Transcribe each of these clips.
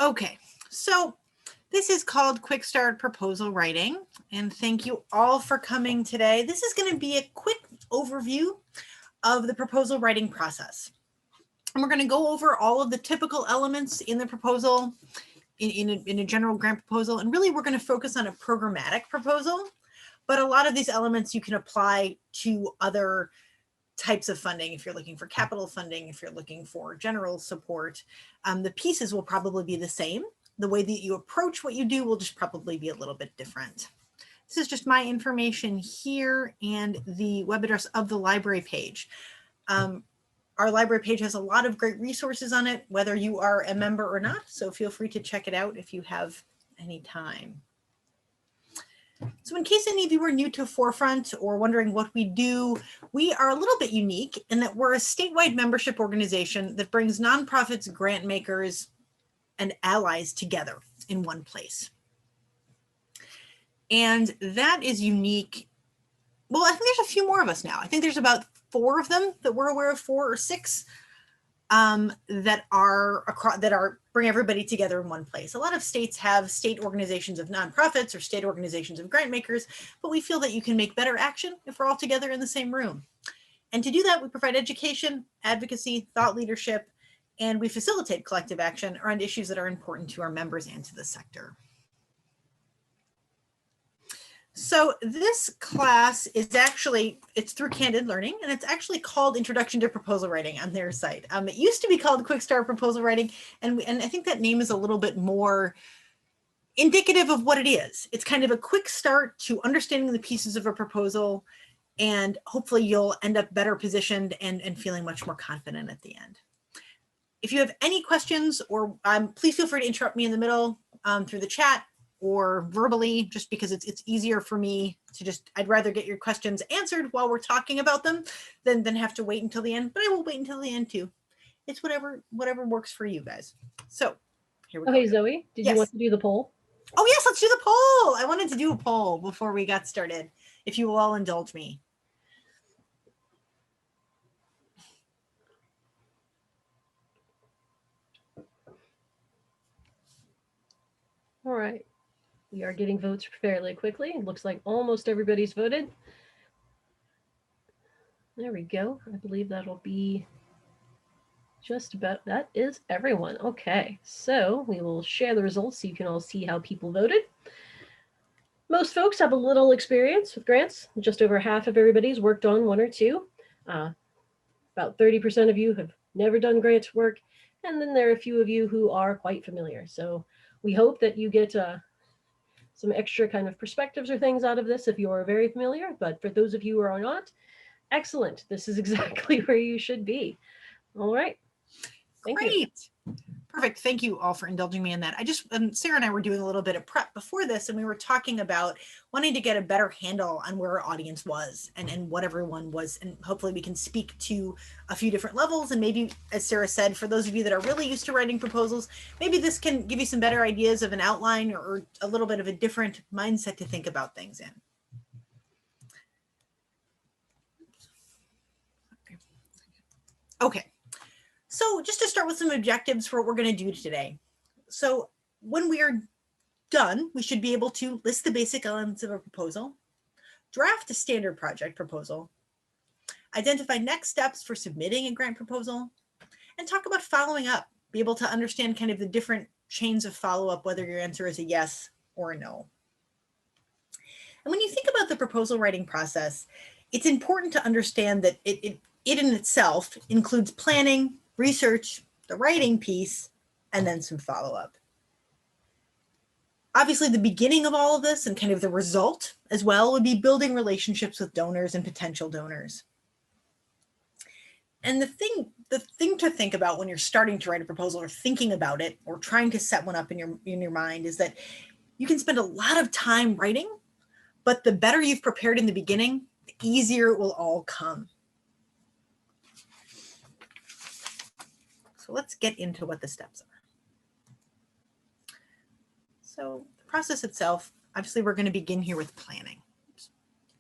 Okay, so this is called Quick Start Proposal Writing, and thank you all for coming today. This is going to be a quick overview of the proposal writing process. And we're going to go over all of the typical elements in the proposal, in a general grant proposal, and really we're going to focus on a programmatic proposal, but a lot of these elements you can apply to other types of funding. If you're looking for capital funding, if you're looking for general support, the pieces will probably be the same. The way that you approach what you do will just probably be a little bit different. This is just my information here and the web address of the library page. Our library page has a lot of great resources on it, whether you are a member or not. So feel free to check it out if you have any time. So in case any of you are new to Forefront or wondering what we do, we are a little bit unique in that we're a statewide membership organization that brings nonprofits, grant makers, and allies together in one place. And that is unique. Well, I think there's a few more of us now. I think there's about 4 of them that we're aware of, 4 or 6 that bring everybody together in one place. A lot of states have state organizations of nonprofits or state organizations of grant makers, but we feel that you can make better action if we're all together in the same room. And to do that, we provide education, advocacy, thought leadership, and we facilitate collective action around issues that are important to our members and to the sector. So this class is actually, it's through Candid Learning, and it's actually called Introduction to Proposal Writing on their site. It used to be called Quick Start Proposal Writing, and I think that name is a little bit more indicative of what it is. It's kind of a quick start to understanding the pieces of a proposal, and hopefully you'll end up better positioned and feeling much more confident at the end. If you have any questions, or please feel free to interrupt me in the middle through the chat or verbally, just because it's easier for me to I'd rather get your questions answered while we're talking about them than have to wait until the end, but I will wait until the end too. It's whatever works for you guys. So here we go. Okay, Zoe, did you want to do the poll? Oh yes, let's do the poll. I wanted to do a poll before we got started, if you will all indulge me. All right. We are getting votes fairly quickly. It looks like almost everybody's voted. There we go. I believe that'll be just about, that is everyone. Okay, so we will share the results so you can all see how people voted. Most folks have a little experience with grants. Just over half of everybody's worked on 1 or 2. About 30% of you have never done grant work. And then there are a few of you who are quite familiar. So we hope that you get some extra kind of perspectives or things out of this if you are very familiar, but for those of you who are not, excellent. This is exactly where you should be. All right. Thank you. Perfect. Thank you all for indulging me in that. Sarah and I were doing a little bit of prep before this, and we were talking about wanting to get a better handle on where our audience was and what everyone was. And hopefully we can speak to a few different levels. And maybe, as Sarah said, for those of you that are really used to writing proposals, maybe this can give you some better ideas of an outline or a little bit of a different mindset to think about things in. Okay. So just to start with some objectives for what we're going to do today. So when we are done, we should be able to list the basic elements of a proposal, draft a standard project proposal, identify next steps for submitting a grant proposal, and talk about following up, be able to understand kind of the different chains of follow-up, whether your answer is a yes or a no. And when you think about the proposal writing process, it's important to understand that it in itself includes planning, research, the writing piece, and then some follow-up. Obviously, the beginning of all of this and kind of the result as well would be building relationships with donors and potential donors. And the thing to think about when you're starting to write a proposal or thinking about it or trying to set one up in your mind is that you can spend a lot of time writing, but the better you've prepared in the beginning, the easier it will all come. So let's get into what the steps are. So the process itself, obviously we're going to begin here with planning. Oops,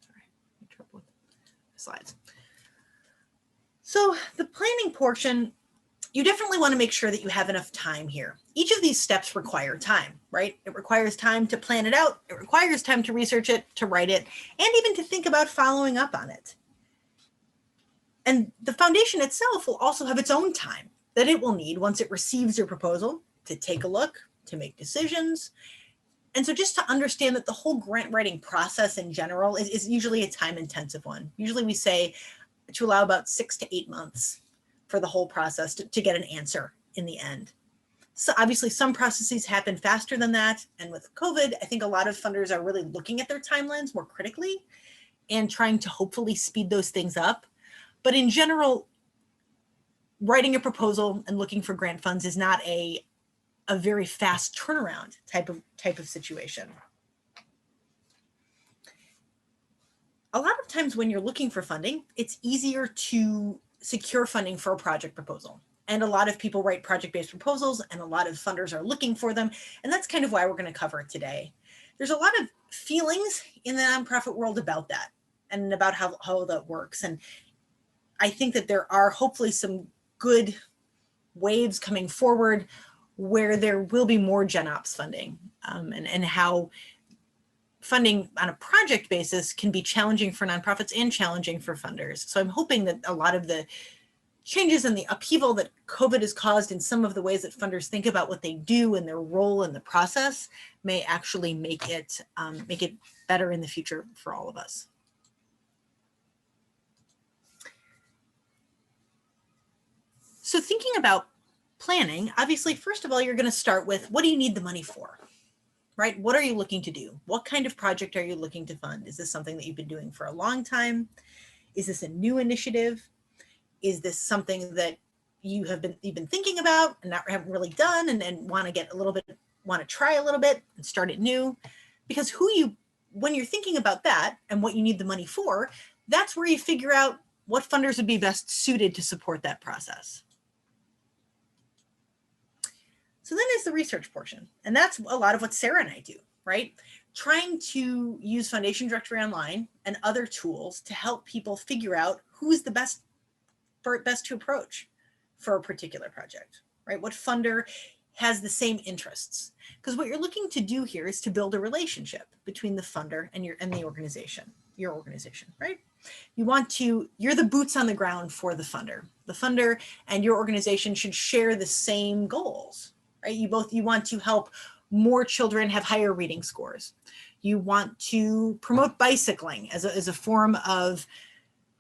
sorry, I trouble with the slides. So the planning portion, you definitely want to make sure that you have enough time here. Each of these steps require time, right? It requires time to plan it out. It requires time to research it, to write it, and even to think about following up on it. And the foundation itself will also have its own time that it will need once it receives your proposal to take a look, to make decisions. And so just to understand that the whole grant writing process in general is usually a time intensive one. Usually we say to allow about 6 to 8 months for the whole process to get an answer in the end. So obviously some processes happen faster than that. And with COVID, I think a lot of funders are really looking at their timelines more critically and trying to hopefully speed those things up. But in general, writing a proposal and looking for grant funds is not a very fast turnaround type of situation. A lot of times when you're looking for funding, it's easier to secure funding for a project proposal. And a lot of people write project-based proposals and a lot of funders are looking for them. And that's kind of why we're going to cover it today. There's a lot of feelings in the nonprofit world about that and about how that works. And I think that there are hopefully some good waves coming forward where there will be more Gen Ops funding, and how funding on a project basis can be challenging for nonprofits and challenging for funders. So I'm hoping that a lot of the changes and the upheaval that COVID has caused in some of the ways that funders think about what they do and their role in the process may actually make it better in the future for all of us. So thinking about planning, obviously, first of all, you're going to start with, what do you need the money for? Right? What are you looking to do? What kind of project are you looking to fund? Is this something that you've been doing for a long time? Is this a new initiative? Is this something that you've been thinking about and haven't really done and want to try a little bit and start it new? Because when you're thinking about that and what you need the money for, that's where you figure out what funders would be best suited to support that process. So then is the research portion. And that's a lot of what Sarah and I do, right? Trying to use Foundation Directory Online and other tools to help people figure out who's the best to approach for a particular project, right? What funder has the same interests? Because what you're looking to do here is to build a relationship between the funder and the organization, your organization, right? You're the boots on the ground for the funder. The funder and your organization should share the same goals, right? You want to help more children have higher reading scores. You want to promote bicycling as a form of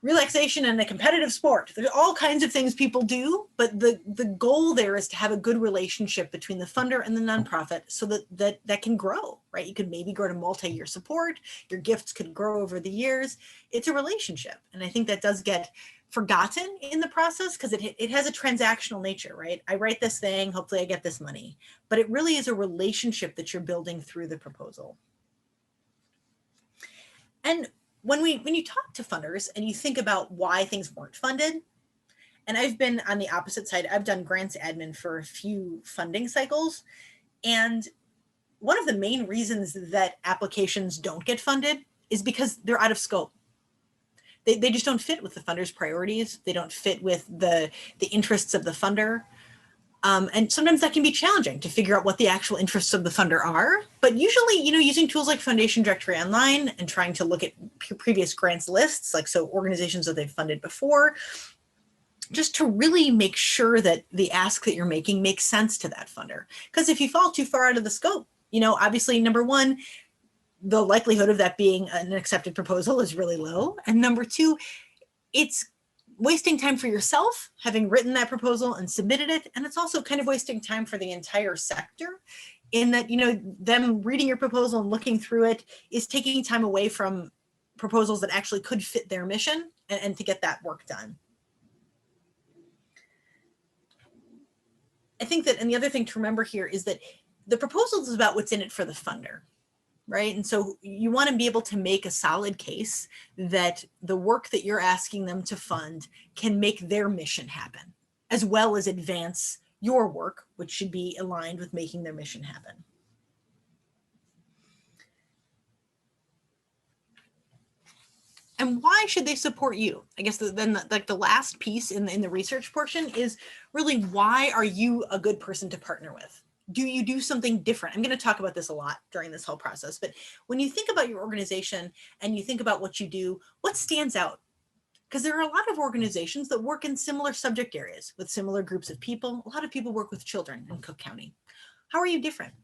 relaxation and a competitive sport. There's all kinds of things people do, but the goal there is to have a good relationship between the funder and the nonprofit so that can grow, right? You could maybe grow to multi-year support. Your gifts could grow over the years. It's a relationship. And I think that does get forgotten in the process because it has a transactional nature, right? I write this thing, hopefully I get this money, but it really is a relationship that you're building through the proposal. And when you talk to funders and you think about why things weren't funded, and I've been on the opposite side, I've done grants admin for a few funding cycles. And one of the main reasons that applications don't get funded is because they're out of scope. They just don't fit with the funder's priorities. They don't fit with the interests of the funder. And sometimes that can be challenging to figure out what the actual interests of the funder are. But usually, using tools like Foundation Directory Online and trying to look at previous grants lists, so organizations that they've funded before, just to really make sure that the ask that you're making makes sense to that funder. Because if you fall too far out of the scope, obviously, number one, the likelihood of that being an accepted proposal is really low. And number two, it's wasting time for yourself, having written that proposal and submitted it. And it's also kind of wasting time for the entire sector in that, them reading your proposal and looking through it is taking time away from proposals that actually could fit their mission and to get that work done. I think that, and the other thing to remember here is that the proposal is about what's in it for the funder. Right. And so you want to be able to make a solid case that the work that you're asking them to fund can make their mission happen, as well as advance your work, which should be aligned with making their mission happen. And why should they support you? I guess like the last piece in the research portion is really, why are you a good person to partner with? Do you do something different? I'm going to talk about this a lot during this whole process, but when you think about your organization and you think about what you do, what stands out? Because there are a lot of organizations that work in similar subject areas with similar groups of people. A lot of people work with children in Cook County. How are you different?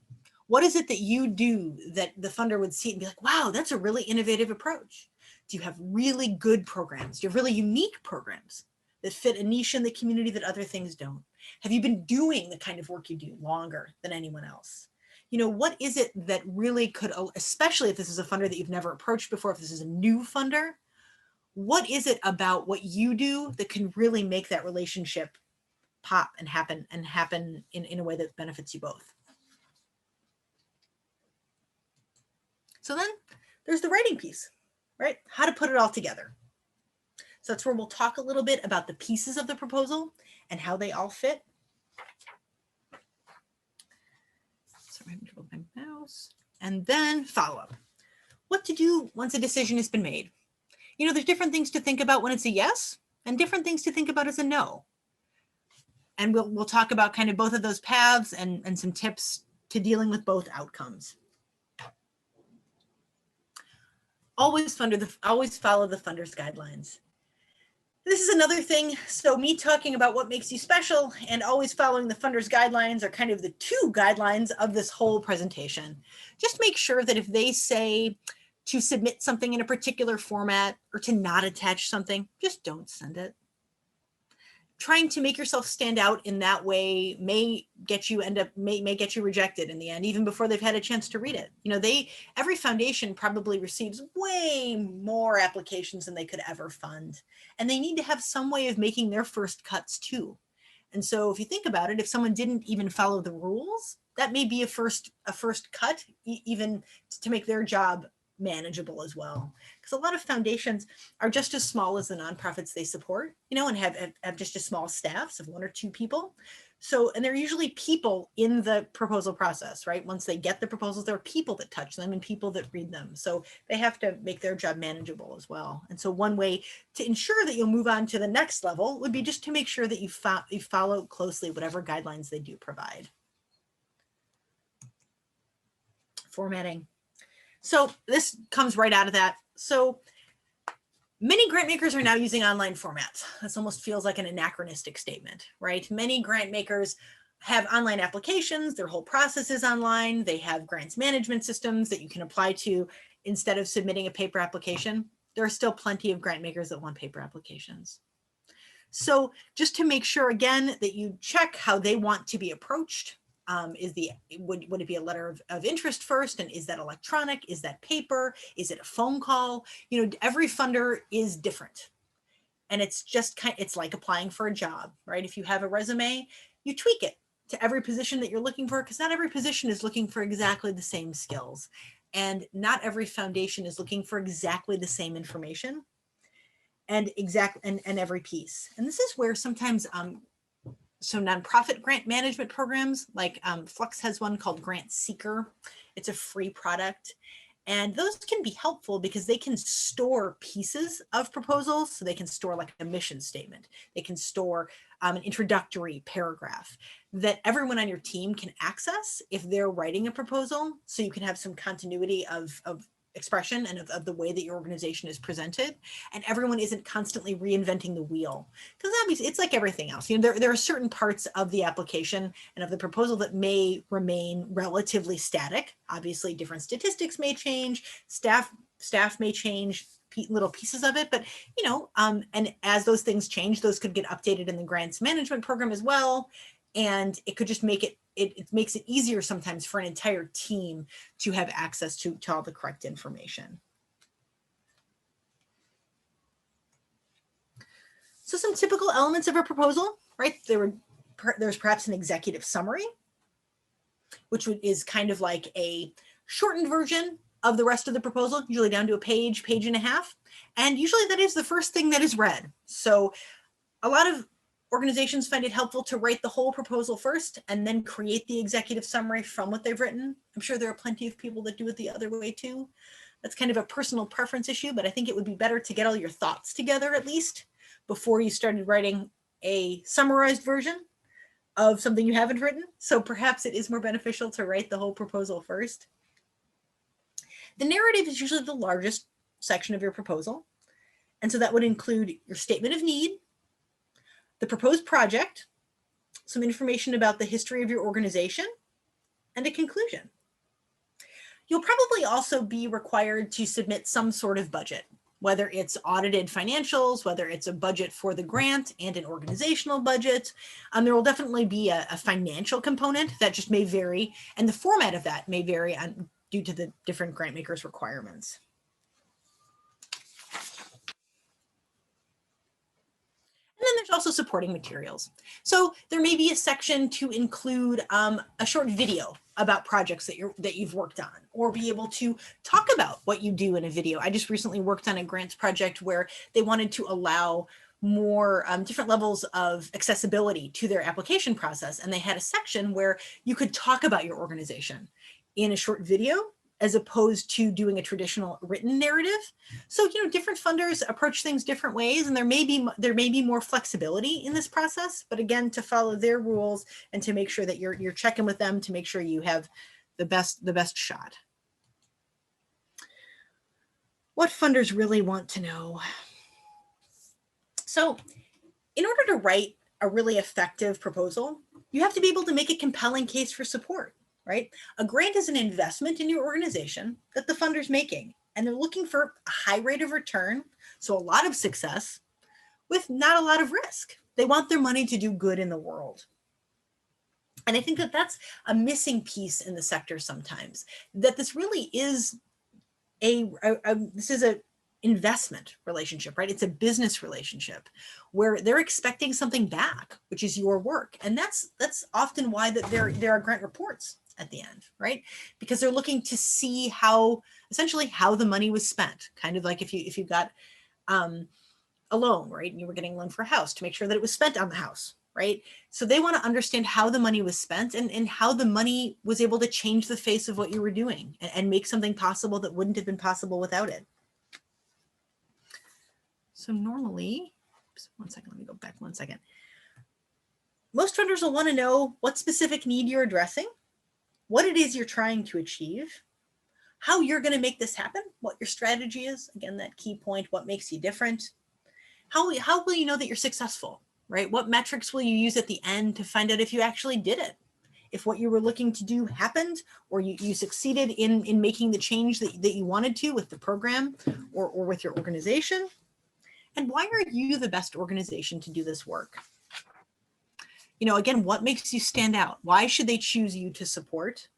What is it that you do that the funder would see and be like, wow, that's a really innovative approach? Do you have really good programs? Do you have really unique programs that fit a niche in the community that other things don't? Have you been doing the kind of work you do longer than anyone else? You know, what is it that really could, especially if this is a funder that you've never approached before, if this is a new funder, what is it about what you do that can really make that relationship pop and happen in a way that benefits you both? So then there's the writing piece, right? How to put it all together. So that's where we'll talk a little bit about the pieces of the proposal and how they all fit. So I'm going to move my mouse. And then follow up. What to do once a decision has been made. You know, there's different things to think about when it's a yes and different things to think about as a no. And we'll talk about kind of both of those paths and some tips to dealing with both outcomes. Always follow the funder's guidelines. This is another thing. So me talking about what makes you special and always following the funder's guidelines are kind of the two guidelines of this whole presentation. Just make sure that if they say to submit something in a particular format or to not attach something, just don't send it. Trying to make yourself stand out in that way may get you rejected in the end, even before they've had a chance to read it. You know, every foundation probably receives way more applications than they could ever fund. And they need to have some way of making their first cuts too. And so if you think about it, if someone didn't even follow the rules, that may be a first cut, even to make their job manageable as well. Because a lot of foundations are just as small as the nonprofits they support, you know, and have just a small staffs of 1 or 2 people. So, and they're usually people in the proposal process, right? Once they get the proposals, there are people that touch them and people that read them. So they have to make their job manageable as well. And so one way to ensure that you'll move on to the next level would be just to make sure that you follow closely whatever guidelines they do provide. Formatting. So this comes right out of that. So many grant makers are now using online formats. This almost feels like an anachronistic statement, right? Many grant makers have online applications. Their whole process is online. They have grants management systems that you can apply to instead of submitting a paper application. There are still plenty of grant makers that want paper applications. So just to make sure, again, that you check how they want to be approached. Would it be a letter of interest first? And is that electronic? Is that paper? Is it a phone call? You know, every funder is different. And it's just it's like applying for a job, right? If you have a resume, you tweak it to every position that you're looking for, because not every position is looking for exactly the same skills. And not every foundation is looking for exactly the same information and every piece. And this is where sometimes so nonprofit grant management programs, like Flux has one called Grant Seeker. It's a free product. And those can be helpful because they can store pieces of proposals. So they can store like a mission statement. They can store an introductory paragraph that everyone on your team can access if they're writing a proposal. So you can have some continuity of expression and of the way that your organization is presented, and everyone isn't constantly reinventing the wheel, because obviously it's like everything else. You know, there are certain parts of the application and of the proposal that may remain relatively static. Obviously different statistics may change, staff may change little pieces of it, but you know, and as those things change, those could get updated in the grants management program as well, and it could just make it makes it easier sometimes for an entire team to have access to all the correct information. So some typical elements of a proposal, right? There's perhaps an executive summary, which is kind of like a shortened version of the rest of the proposal, usually down to a page and a half. And usually that is the first thing that is read. So a lot of organizations find it helpful to write the whole proposal first and then create the executive summary from what they've written. I'm sure there are plenty of people that do it the other way too. That's kind of a personal preference issue, but I think it would be better to get all your thoughts together at least before you started writing a summarized version of something you haven't written. So perhaps it is more beneficial to write the whole proposal first. The narrative is usually the largest section of your proposal. And so that would include your statement of need, the proposed project, some information about the history of your organization, and a conclusion. You'll probably also be required to submit some sort of budget, whether it's audited financials, whether it's a budget for the grant and an organizational budget. There will definitely be a financial component that just may vary, and the format of that may vary due to the different grant makers' requirements. And then there's also supporting materials. So there may be a section to include a short video about projects that you've worked on, or be able to talk about what you do in a video. I just recently worked on a grants project where they wanted to allow more different levels of accessibility to their application process. And they had a section where you could talk about your organization in a short video, as opposed to doing a traditional written narrative. So, different funders approach things different ways, and there may be more flexibility in this process, but again, to follow their rules and to make sure that you're checking with them to make sure you have the best shot. What funders really want to know. So, in order to write a really effective proposal, you have to be able to make a compelling case for support. Right? A grant is an investment in your organization that the funder's making, and they're looking for a high rate of return, so a lot of success with not a lot of risk. They want their money to do good in the world. And I think that that's a missing piece in the sector sometimes, that this really is this is a investment relationship, right? It's a business relationship where they're expecting something back, which is your work. And that's often why that there are grant reports at the end, right? Because they're looking to see essentially how the money was spent. Kind of like if you got a loan, right? And you were getting a loan for a house, to make sure that it was spent on the house, right? So they want to understand how the money was spent and how the money was able to change the face of what you were doing and make something possible that wouldn't have been possible without it. So normally, one second, let me go back 1 second. Most funders will want to know what specific need you're addressing, what it is you're trying to achieve, how you're going to make this happen, what your strategy is, again, that key point, what makes you different, how will you know that you're successful, right? What metrics will you use at the end to find out if you actually did it? If what you were looking to do happened, or you succeeded in making the change that you wanted to with the program or with your organization? And why are you the best organization to do this work? Again, what makes you stand out? Why should they choose you to support?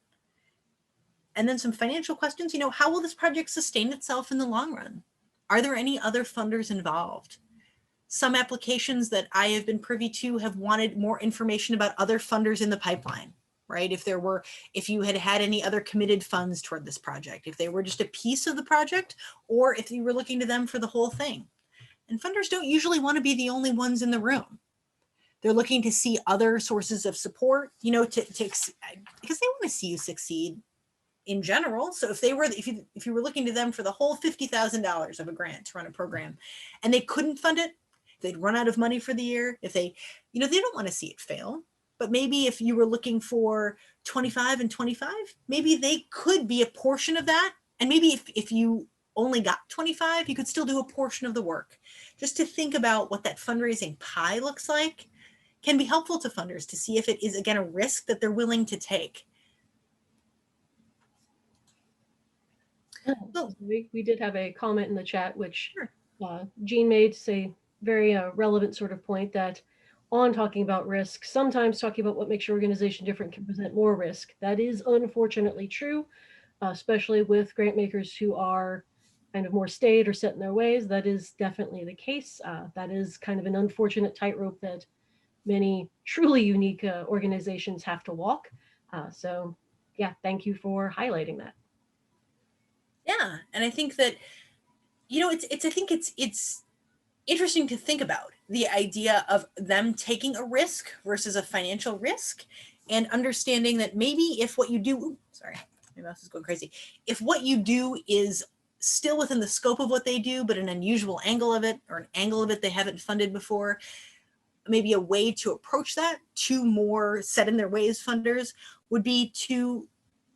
And then some financial questions, how will this project sustain itself in the long run? Are there any other funders involved? Some applications that I have been privy to have wanted more information about other funders in the pipeline, right? If you had any other committed funds toward this project, if they were just a piece of the project, or if you were looking to them for the whole thing. And funders don't usually want to be the only ones in the room. They're looking to see other sources of support, because they want to see you succeed in general. So if you were looking to them for the whole $50,000 of a grant to run a program, and they couldn't fund it, they'd run out of money for the year. If they don't want to see it fail. But maybe if you were looking for 25 and 25, maybe they could be a portion of that. And maybe if you only got 25, you could still do a portion of the work. Just to think about what that fundraising pie looks like can be helpful to funders to see if it is, again, a risk that they're willing to take. So we did have a comment in the chat, which Jean made to say very relevant sort of point that on talking about risk, sometimes talking about what makes your organization different can present more risk. That is unfortunately true, especially with grant makers who are kind of more staid or set in their ways. That is definitely the case. That is kind of an unfortunate tightrope that many truly unique organizations have to walk. So yeah, thank you for highlighting that. Yeah, and I think that, it's interesting to think about the idea of them taking a risk versus a financial risk, and understanding that maybe if what you do, sorry, my mouse is going crazy. If what you do is still within the scope of what they do, but an unusual angle of it, or an angle of it they haven't funded before. Maybe a way to approach that to more set in their ways funders would be to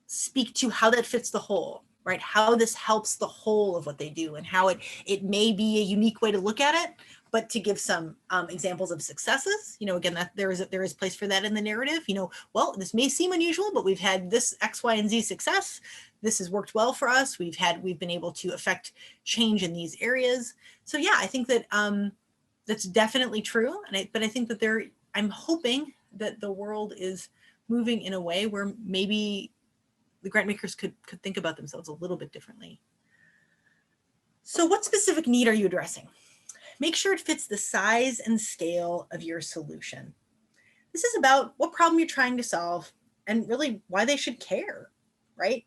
speak to how that fits the whole, right? How this helps the whole of what they do, and how it may be a unique way to look at it, but to give some examples of successes. Again, that there is place for that in the narrative. Well, this may seem unusual, but we've had this X, Y, and Z success. This has worked well for us. We've been able to affect change in these areas. So yeah, I think that that's definitely true. But I think that I'm hoping that the world is moving in a way where maybe the grant makers could think about themselves a little bit differently. So what specific need are you addressing? Make sure it fits the size and scale of your solution. This is about what problem you're trying to solve and really why they should care, right?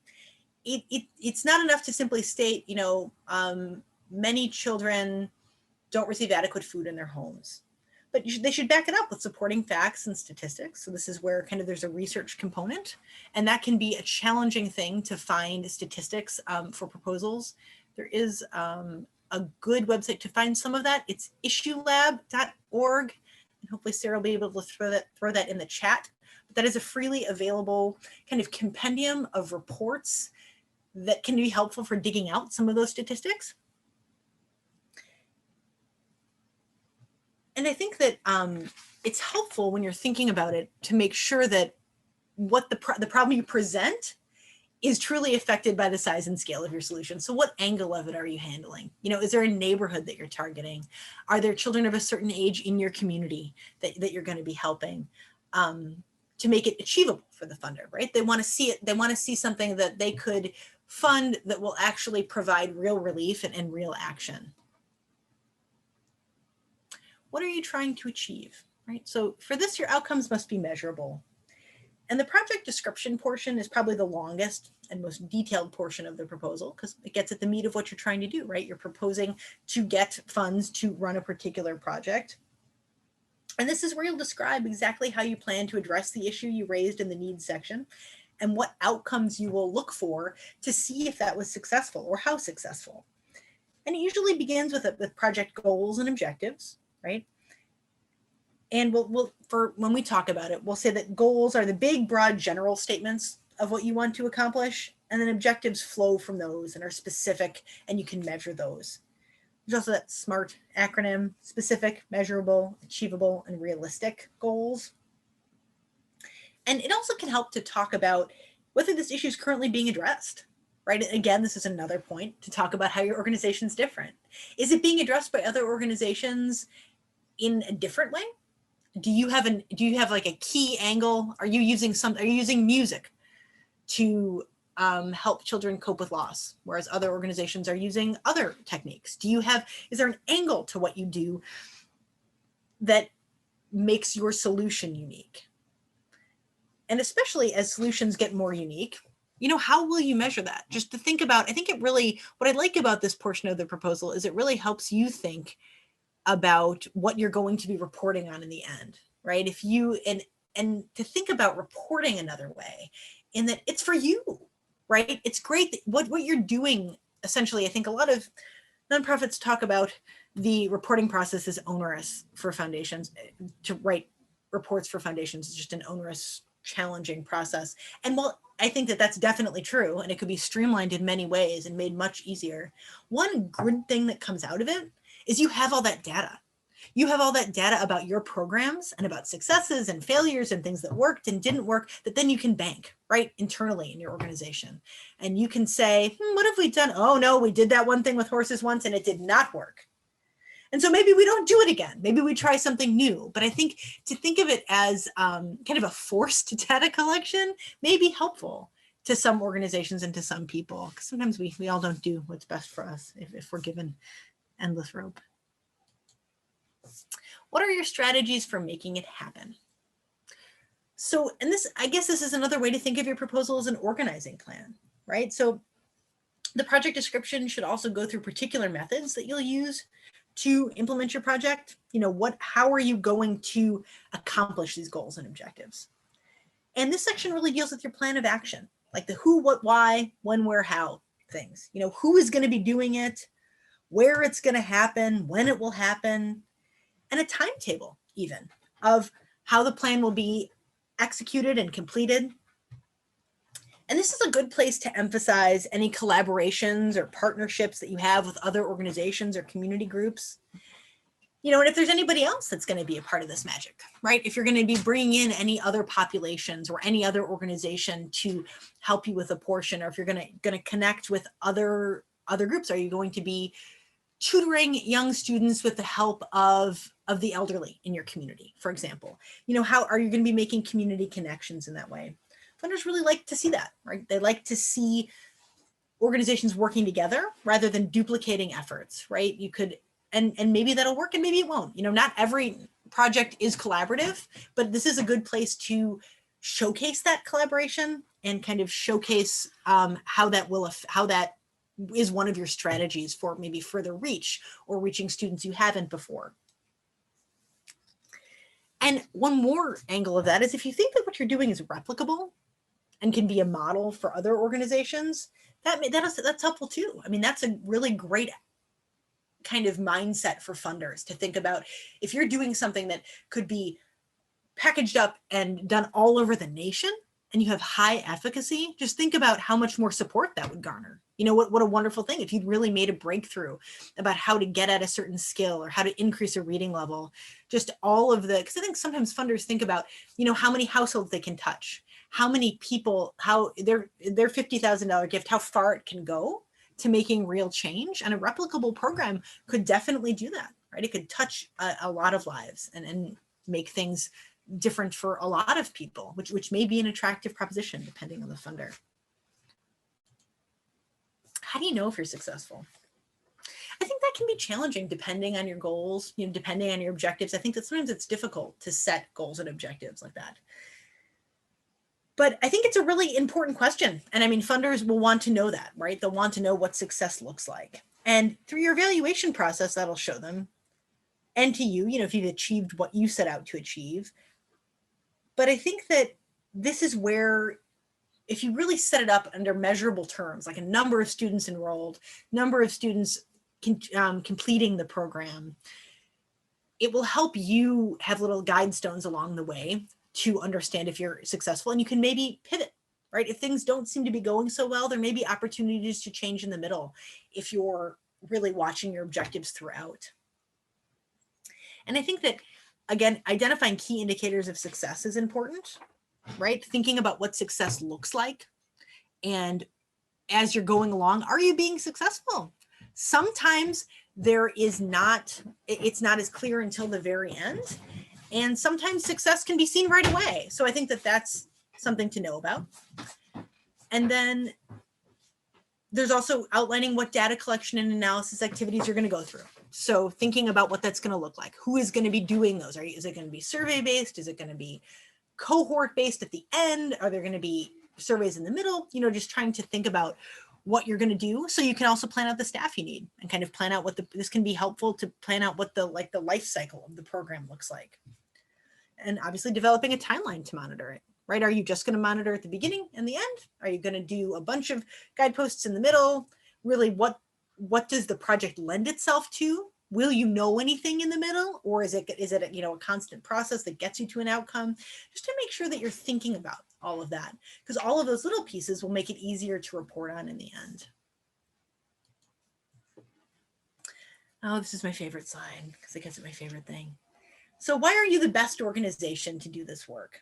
It's not enough to simply state, many children don't receive adequate food in their homes. But they should back it up with supporting facts and statistics. So this is where kind of there's a research component, and that can be a challenging thing to find statistics for proposals. There is a good website to find some of that. It's issuelab.org, and hopefully Sarah will be able to throw that in the chat. But that is a freely available kind of compendium of reports that can be helpful for digging out some of those statistics. And I think that it's helpful when you're thinking about it to make sure that what the problem you present is truly affected by the size and scale of your solution. So what angle of it are you handling? Is there a neighborhood that you're targeting? Are there children of a certain age in your community that you're going to be helping to make it achievable for the funder, right? They want to see it. They want to see something that they could fund that will actually provide real relief and real action. What are you trying to achieve, right? So for this, your outcomes must be measurable. And the project description portion is probably the longest and most detailed portion of the proposal, because it gets at the meat of what you're trying to do, right? You're proposing to get funds to run a particular project. And this is where you'll describe exactly how you plan to address the issue you raised in the needs section, and what outcomes you will look for to see if that was successful or how successful. And it usually begins with project goals and objectives, right? And we'll for when we talk about it, we'll say that goals are the big, broad, general statements of what you want to accomplish, and then objectives flow from those and are specific, and you can measure those. There's also that SMART acronym: specific, measurable, achievable, and realistic goals. And it also can help to talk about whether this issue is currently being addressed, right? Again, this is another point to talk about how your organization is different. Is it being addressed by other organizations in a different way? Do you have like a key angle? Are you using music to help children cope with loss, whereas other organizations are using other techniques? Is there an angle to what you do that makes your solution unique? And especially as solutions get more unique, how will you measure that? Just to think about, I think what I like about this portion of the proposal is it really helps you think about what you're going to be reporting on in the end, right? If you, and to think about reporting another way, in that it's for you, right? It's great that what you're doing, essentially. I think a lot of nonprofits talk about the reporting process is onerous for foundations. To write reports for foundations is just an onerous, challenging process. And while I think that that's definitely true, and it could be streamlined in many ways and made much easier, one good thing that comes out of it is you have all that data. You have all that data about your programs and about successes and failures and things that worked and didn't work that then you can bank right internally in your organization. And you can say, what have we done? Oh no, we did that one thing with horses once and it did not work. And so maybe we don't do it again. Maybe we try something new. But I think to think of it as kind of a forced data collection may be helpful to some organizations and to some people, because sometimes we all don't do what's best for us if we're given endless rope. What are your strategies for making it happen? So, and I guess this is another way to think of your proposal as an organizing plan, right? So the project description should also go through particular methods that you'll use to implement your project. How are you going to accomplish these goals and objectives? And this section really deals with your plan of action, like the who, what, why, when, where, how. things. You know, who is going to be doing it, where it's going to happen, when it will happen, and a timetable even of how the plan will be executed and completed. And this is a good place to emphasize any collaborations or partnerships that you have with other organizations or community groups. You know, and if there's anybody else that's going to be a part of this magic, right? If you're going to be bringing in any other populations or any other organization to help you with a portion, or if you're going to connect with other groups, are you going to be tutoring young students with the help of the elderly in your community, for example? You know, how are you going to be making community connections in that way? Funders really like to see that, right? They like to see organizations working together rather than duplicating efforts, right? You could, and maybe that'll work and maybe it won't. You know, not every project is collaborative, but this is a good place to showcase that collaboration and kind of showcase how that is one of your strategies for maybe further reach or reaching students you haven't before. And one more angle of that is if you think that what you're doing is replicable and can be a model for other organizations, that's helpful too. I mean, that's a really great kind of mindset for funders to think about. If you're doing something that could be packaged up and done all over the nation and you have high efficacy, just think about how much more support that would garner. You know, what a wonderful thing if you'd really made a breakthrough about how to get at a certain skill or how to increase a reading level. Just all of the, because I think sometimes funders think about, you know, how many households they can touch, how many people, how their $50,000 gift, how far it can go to making real change. And a replicable program could definitely do that, right? It could touch a lot of lives and make things different for a lot of people, which may be an attractive proposition depending on the funder. How do you know if you're successful? I think that can be challenging depending on your goals, you know, depending on your objectives. I think that sometimes it's difficult to set goals and objectives like that. But I think it's a really important question. And I mean, funders will want to know that, right? They'll want to know what success looks like. And through your evaluation process, that'll show them. And to you, you know, if you've achieved what you set out to achieve. But I think that this is where, if you really set it up under measurable terms, like a number of students enrolled, number of students completing the program, it will help you have little guide stones along the way to understand if you're successful, and you can maybe pivot, right? If things don't seem to be going so well, there may be opportunities to change in the middle if you're really watching your objectives throughout. And I think that, again, identifying key indicators of success is important, right? Thinking about what success looks like. And as you're going along, are you being successful? Sometimes it's not as clear until the very end. And sometimes success can be seen right away. So I think that that's something to know about. And then there's also outlining what data collection and analysis activities you're going to go through. So thinking about what that's going to look like. Who is going to be doing those? Is it going to be survey based? Is it going to be cohort based at the end? Are there going to be surveys in the middle? You know, just trying to think about what you're going to do, so you can also plan out the staff you need and kind of plan out this can be helpful to plan out what the life cycle of the program looks like. And obviously developing a timeline to monitor it, right? Are you just going to monitor at the beginning and the end? Are you going to do a bunch of guideposts in the middle? Really, what does the project lend itself to? Will you know anything in the middle, or is it a constant process that gets you to an outcome? Just to make sure that you're thinking about all of that, because all of those little pieces will make it easier to report on in the end. Oh, this is my favorite slide because it gets at my favorite thing. So why are you the best organization to do this work?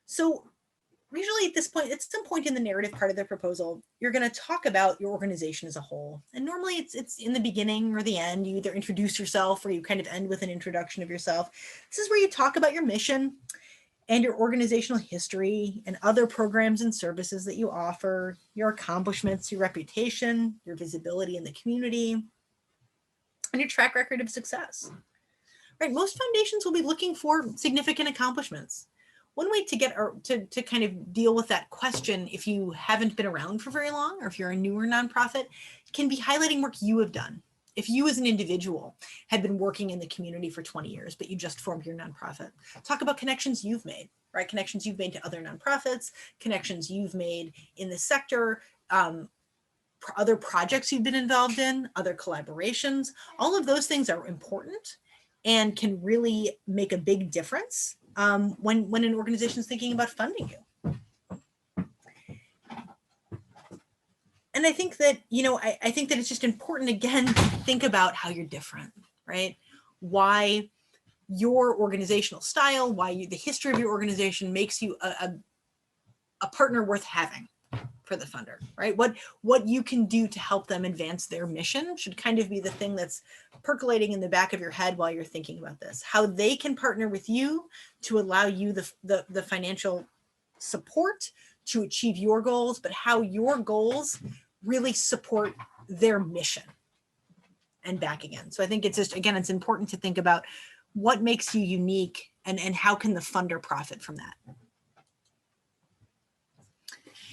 So usually at some point in the narrative part of the proposal, you're going to talk about your organization as a whole. And normally it's in the beginning or the end. You either introduce yourself or you kind of end with an introduction of yourself. This is where you talk about your mission and your organizational history and other programs and services that you offer, your accomplishments, your reputation, your visibility in the community, and your track record of success. Right? Most foundations will be looking for significant accomplishments. One way to get to kind of deal with that question, if you haven't been around for very long, or if you're a newer nonprofit, can be highlighting work you have done. If you as an individual had been working in the community for 20 years, but you just formed your nonprofit, talk about connections you've made, right? Connections you've made to other nonprofits, connections you've made in the sector, other projects you've been involved in, other collaborations. All of those things are important and can really make a big difference when an organization is thinking about funding you. And I think that, I think that it's just important, again, to think about how you're different, right? Why your organizational style, the history of your organization makes you a partner worth having for the funder, right? What you can do to help them advance their mission should kind of be the thing that's percolating in the back of your head while you're thinking about this. How they can partner with you to allow you the financial support to achieve your goals, but how your goals really support their mission and back again. So I think it's just, again, it's important to think about what makes you unique and how can the funder profit from that.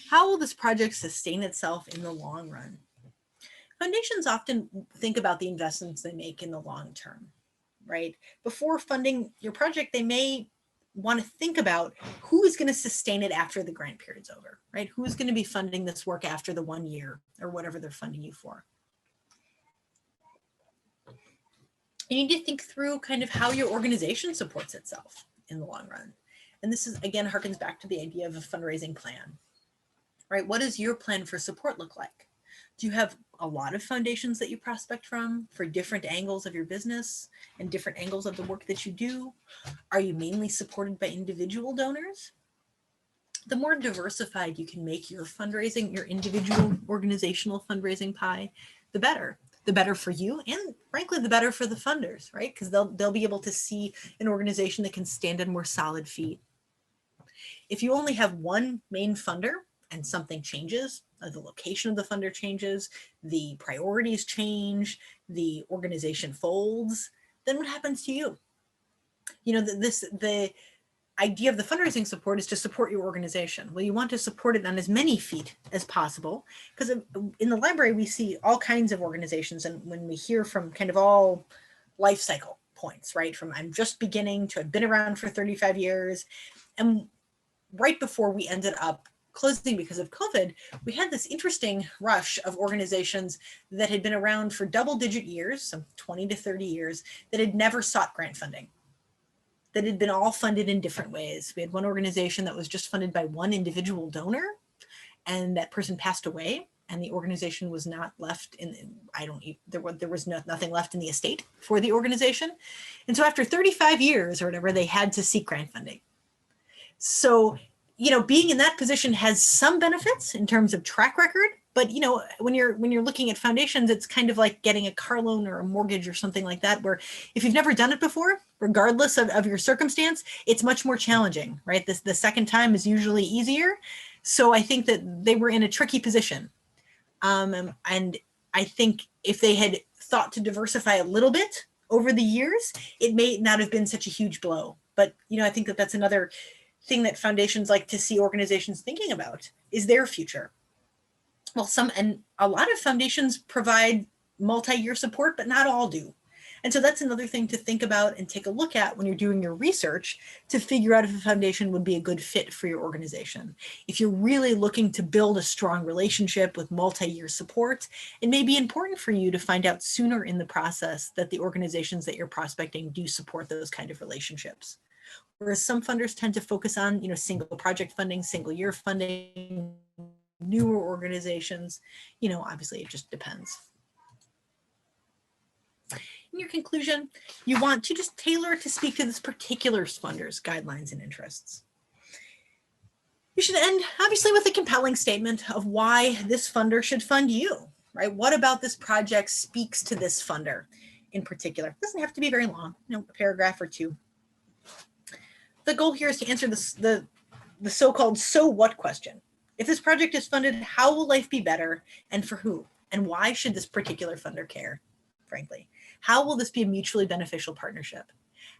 How will this project sustain itself in the long run? Foundations often think about the investments they make in the long term, right? Before funding your project, they may want to think about who is going to sustain it after the grant period's over, right? Who's going to be funding this work after the 1 year or whatever they're funding you for? You need to think through kind of how your organization supports itself in the long run. And this is, again, harkens back to the idea of a fundraising plan, right? What does your plan for support look like? Do you have a lot of foundations that you prospect from for different angles of your business and different angles of the work that you do? Are you mainly supported by individual donors? The more diversified you can make your fundraising, your individual organizational fundraising pie, the better. The better for you, and frankly, the better for the funders, right? Because they'll be able to see an organization that can stand on more solid feet. If you only have one main funder and something changes, the location of the funder changes, the priorities change, the organization folds, then what happens to you? The idea of the fundraising support is to support your organization. Well, you want to support it on as many feet as possible, because in the library, we see all kinds of organizations. And when we hear from kind of all life cycle points, right? From I'm just beginning to I've been around for 35 years. And right before we ended up closing because of COVID, we had this interesting rush of organizations that had been around for double-digit years, some 20 to 30 years, that had never sought grant funding, that had been all funded in different ways. We had one organization that was just funded by one individual donor, and that person passed away, and the organization was not left there was nothing left in the estate for the organization. And so after 35 years or whatever, they had to seek grant funding. So, being in that position has some benefits in terms of track record, but when you're looking at foundations, it's kind of like getting a car loan or a mortgage or something like that, where if you've never done it before, regardless of your circumstance, it's much more challenging, right? The second time is usually easier. So I think that they were in a tricky position. And I think if they had thought to diversify a little bit over the years, it may not have been such a huge blow. But, I think that that's another thing that foundations like to see organizations thinking about is their future. Well, a lot of foundations provide multi-year support, but not all do. And so that's another thing to think about and take a look at when you're doing your research to figure out if a foundation would be a good fit for your organization. If you're really looking to build a strong relationship with multi-year support, it may be important for you to find out sooner in the process that the organizations that you're prospecting do support those kind of relationships. Whereas some funders tend to focus on, single project funding, single year funding, newer organizations, obviously it just depends. In your conclusion, you want to just tailor it to speak to this particular funder's guidelines and interests. You should end obviously with a compelling statement of why this funder should fund you, right? What about this project speaks to this funder in particular? It doesn't have to be very long, a paragraph or two. The goal here is to answer the so-called so what question. If this project is funded, how will life be better and for who? And why should this particular funder care, frankly? How will this be a mutually beneficial partnership?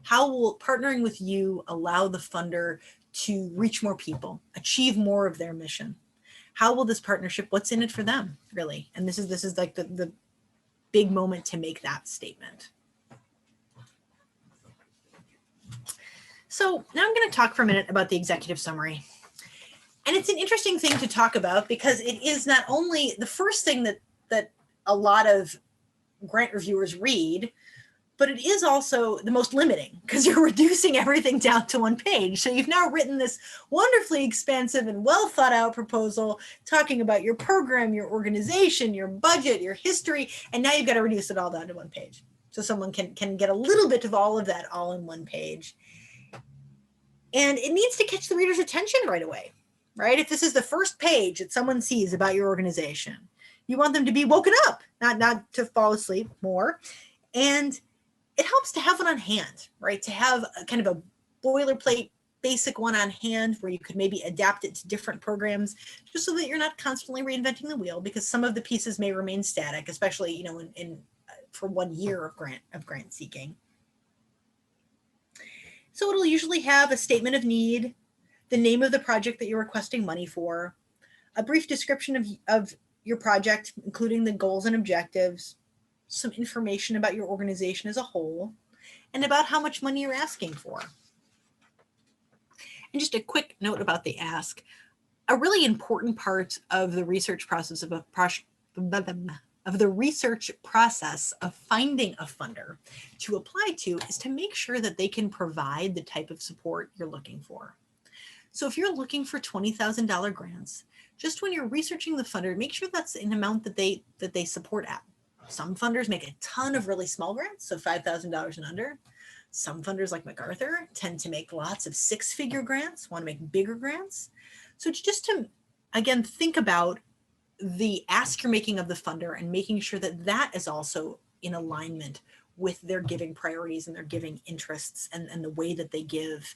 How will partnering with you allow the funder to reach more people, achieve more of their mission? How will this partnership, what's in it for them, really? And this is like the big moment to make that statement. So now I'm going to talk for a minute about the executive summary. And it's an interesting thing to talk about because it is not only the first thing that a lot of grant reviewers read, but it is also the most limiting because you're reducing everything down to one page. So you've now written this wonderfully expansive and well thought out proposal talking about your program, your organization, your budget, your history, and now you've got to reduce it all down to one page. So someone can get a little bit of all of that all in one page. And it needs to catch the reader's attention right away, right? If this is the first page that someone sees about your organization, you want them to be woken up, not to fall asleep more. And it helps to have one on hand, right? To have a kind of a boilerplate basic one on hand where you could maybe adapt it to different programs just so that you're not constantly reinventing the wheel, because some of the pieces may remain static, especially, you know, for 1 year of grant seeking. So it'll usually have a statement of need, the name of the project that you're requesting money for, a brief description of your project, including the goals and objectives, some information about your organization as a whole, and about how much money you're asking for. And just a quick note about the ask. A really important part of the research process of finding a funder to apply to is to make sure that they can provide the type of support you're looking for. So if you're looking for $20,000 grants, just when you're researching the funder, make sure that's an amount that they support at. Some funders make a ton of really small grants, so $5,000 and under. Some funders like MacArthur tend to make lots of 6-figure grants, want to make bigger grants. So just to, again, think about the ask you're making of the funder and making sure that that is also in alignment with their giving priorities and their giving interests and the way that they give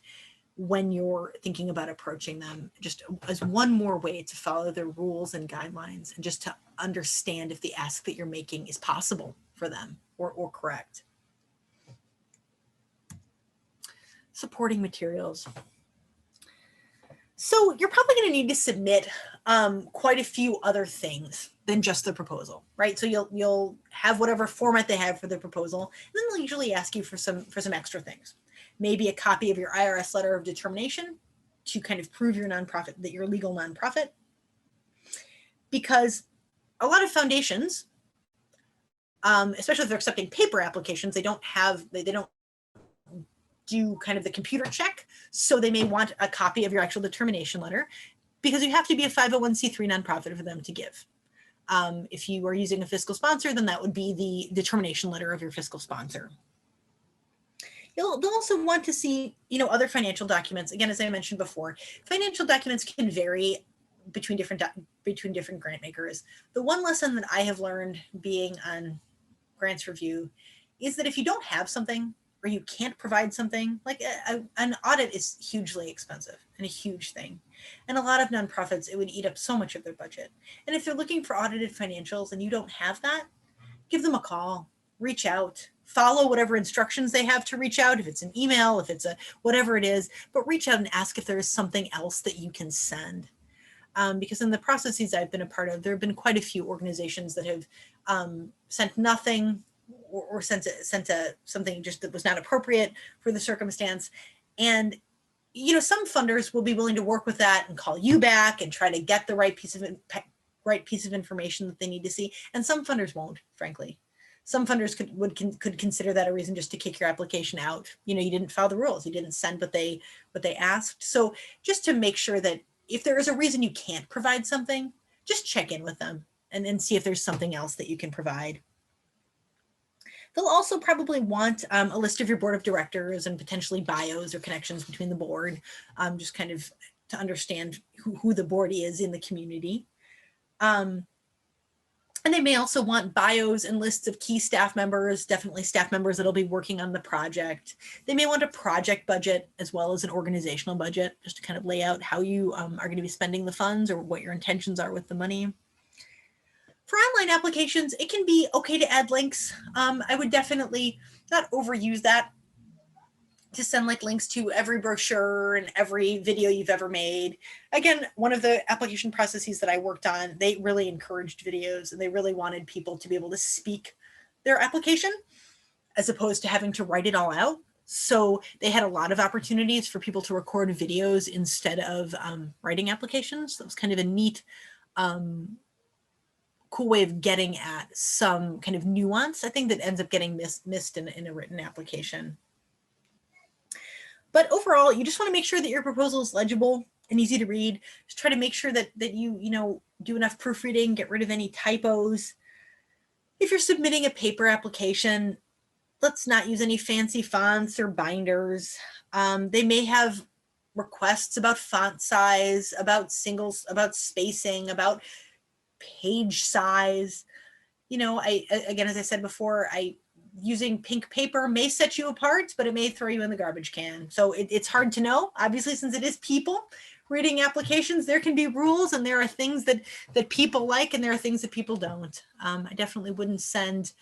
when you're thinking about approaching them, just as one more way to follow their rules and guidelines and just to understand if the ask that you're making is possible for them or correct. Supporting materials. So you're probably going to need to submit quite a few other things than just the proposal, right? So you'll have whatever format they have for the proposal, and then they'll usually ask you for some extra things. Maybe a copy of your IRS letter of determination to kind of prove your nonprofit, that you're a legal nonprofit. Because a lot of foundations, especially if they're accepting paper applications, they don't do kind of the computer check. So they may want a copy of your actual determination letter because you have to be a 501c3 nonprofit for them to give. If you are using a fiscal sponsor, then that would be the determination letter of your fiscal sponsor. They'll also want to see, you know, other financial documents. Again, as I mentioned before, financial documents can vary between different grant makers. The one lesson that I have learned being on grants review is that if you don't have something or you can't provide something, like an audit is hugely expensive and a huge thing. And a lot of nonprofits, it would eat up so much of their budget. And if they're looking for audited financials and you don't have that, give them a call, reach out, follow whatever instructions they have to reach out, if it's an email, if it's a whatever it is, but reach out and ask if there is something else that you can send. Because in the processes I've been a part of, there have been quite a few organizations that have sent nothing or sent something just that was not appropriate for the circumstance. And, you know, some funders will be willing to work with that and call you back and try to get the right piece of information that they need to see. And some funders won't, frankly. Some funders could consider that a reason just to kick your application out. You know, you didn't follow the rules. You didn't send what they asked. So just to make sure that if there is a reason you can't provide something, just check in with them and see if there's something else that you can provide. They'll also probably want a list of your board of directors and potentially bios or connections between the board, just kind of to understand who the board is in the community. And they may also want bios and lists of key staff members, definitely staff members that'll be working on the project. They may want a project budget as well as an organizational budget, just to kind of lay out how you are going to be spending the funds or what your intentions are with the money. For online applications, it can be okay to add links. I would definitely not overuse that to send like links to every brochure and every video you've ever made. Again, one of the application processes that I worked on, they really encouraged videos and they really wanted people to be able to speak their application as opposed to having to write it all out. So they had a lot of opportunities for people to record videos instead of writing applications. That was kind of a neat, cool way of getting at some kind of nuance, I think, that ends up getting missed in a written application. But overall, you just want to make sure that your proposal is legible and easy to read. Just try to make sure that you do enough proofreading, get rid of any typos. If you're submitting a paper application, let's not use any fancy fonts or binders. They may have requests about font size, about singles, about spacing, about page size. Again, as I said before, using pink paper may set you apart, but it may throw you in the garbage can. So it's hard to know. Obviously, since it is people reading applications, there can be rules, and there are things that people like, and there are things that people don't. I definitely wouldn't send,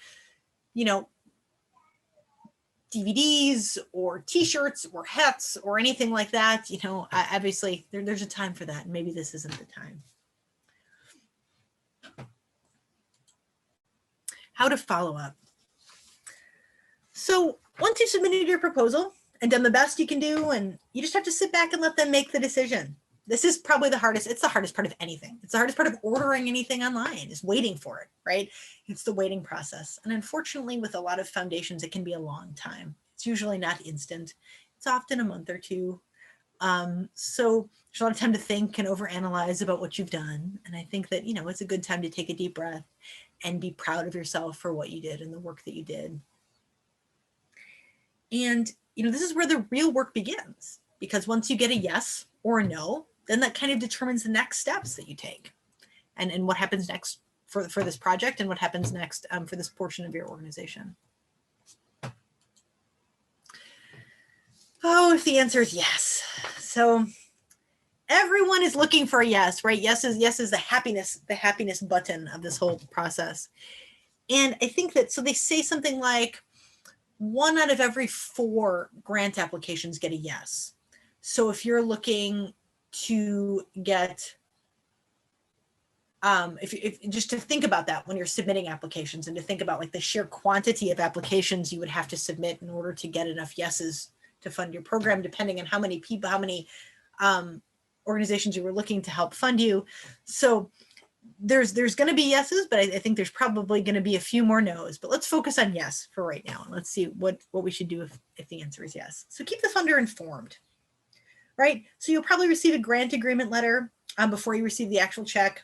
DVDs or T-shirts or hats or anything like that. Obviously there's a time for that, and maybe this isn't the time. How to follow up. So once you've submitted your proposal and done the best you can do, and you just have to sit back and let them make the decision. This is probably the hardest. It's the hardest part of anything. It's the hardest part of ordering anything online, is waiting for it, right? It's the waiting process. And unfortunately, with a lot of foundations, it can be a long time. It's usually not instant. It's often a month or two. So there's a lot of time to think and overanalyze about what you've done. And I think that, it's a good time to take a deep breath and be proud of yourself for what you did and the work that you did. And, this is where the real work begins, because once you get a yes or a no, then that kind of determines the next steps that you take and what happens next for this project, and what happens next for this portion of your organization. Oh, if the answer is yes. So everyone is looking for a yes, right? Yes is the happiness button of this whole process. And I think that, so they say something like 1 out of every 4 grant applications get a yes. So if you're looking to get, if just to think about that when you're submitting applications, and to think about like the sheer quantity of applications you would have to submit in order to get enough yeses to fund your program, depending on how many people, how many organizations you were looking to help fund you. So there's going to be yeses, but I think there's probably going to be a few more no's. But let's focus on yes for right now, and let's see what we should do if the answer is yes. So keep the funder informed, right? So you'll probably receive a grant agreement letter before you receive the actual check.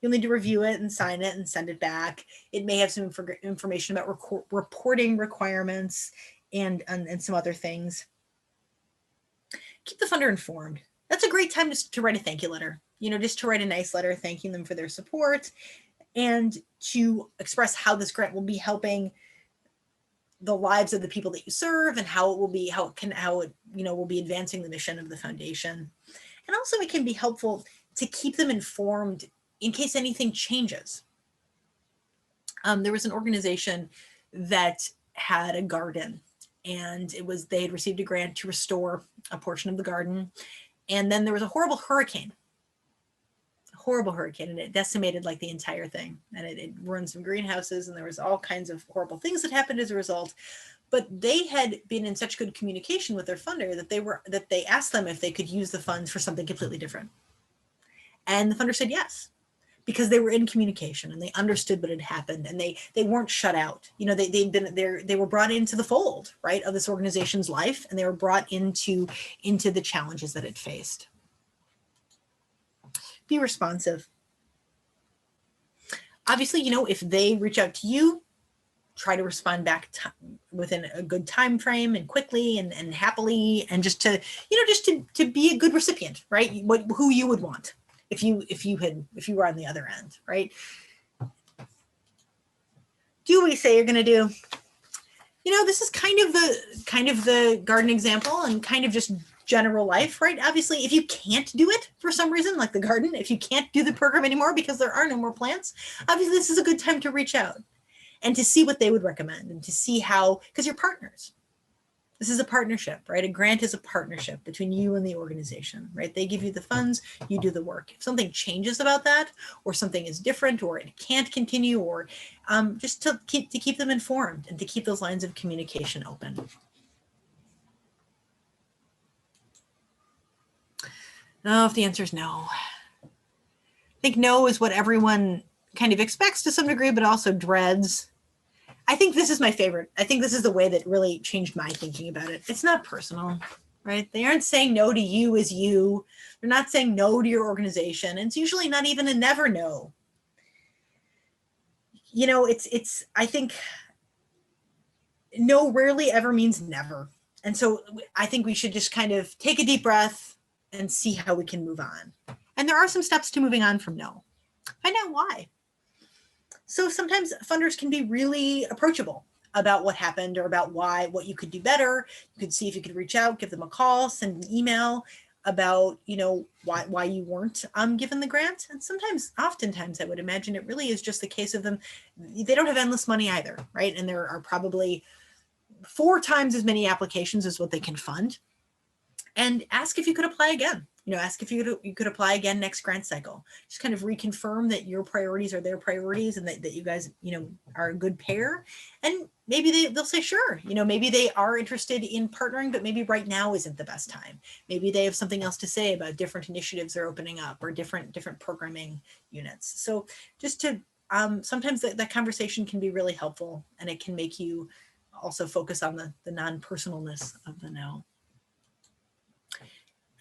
You'll need to review it and sign it and send it back. It may have some information about reporting requirements and some other things. Keep the funder informed. That's a great time to write a thank you letter. Just to write a nice letter thanking them for their support, and to express how this grant will be helping the lives of the people that you serve, and how it will be advancing the mission of the foundation. And also, it can be helpful to keep them informed in case anything changes. There was an organization that had a garden, and they had received a grant to restore a portion of the garden, and then there was a horrible hurricane, and it decimated like the entire thing, and it ruined some greenhouses, and there was all kinds of horrible things that happened as a result. But they had been in such good communication with their funder that they asked them if they could use the funds for something completely different, and the funder said yes, because they were in communication and they understood what had happened, and they weren't shut out. They were brought into the fold, right, of this organization's life, and they were brought into the challenges that it faced. Be responsive. Obviously, if they reach out to you, try to respond back within a good time frame, and quickly and happily, and just to be a good recipient, right? Who you would want if you were on the other end, right? Do what you say you're going to do. This is kind of the garden example, and kind of just general life, right? Obviously, if you can't do it for some reason, like the garden, if you can't do the program anymore because there are no more plants, obviously this is a good time to reach out and to see what they would recommend, and to see how, because you're partners. This is a partnership, right? A grant is a partnership between you and the organization, right? They give you the funds, you do the work. If something changes about that, or something is different, or it can't continue, or just to keep them informed, and to keep those lines of communication open. Oh, if the answer is no. I think no is what everyone kind of expects to some degree, but also dreads. I think this is my favorite. I think this is the way that really changed my thinking about it. It's not personal, right? They aren't saying no to you as you. They're not saying no to your organization. And it's usually not even a never no. You know, I think no rarely ever means never. And so I think we should just kind of take a deep breath and see how we can move on. And there are some steps to moving on from no. Find out why. So sometimes funders can be really approachable about what happened or about what you could do better. You could see if you could reach out, give them a call, send an email about, why you weren't given the grant. And oftentimes I would imagine it really is just the case of them. They don't have endless money either, right? And there are probably 4 times as many applications as what they can fund. And ask if you could apply again. Ask if you could apply again next grant cycle. Just kind of reconfirm that your priorities are their priorities and that you guys, are a good pair. And maybe they'll say, sure. Maybe they are interested in partnering, but maybe right now isn't the best time. Maybe they have something else to say about different initiatives they're opening up or different programming units. So just to, sometimes that conversation can be really helpful, and it can make you also focus on the non-personalness of the no.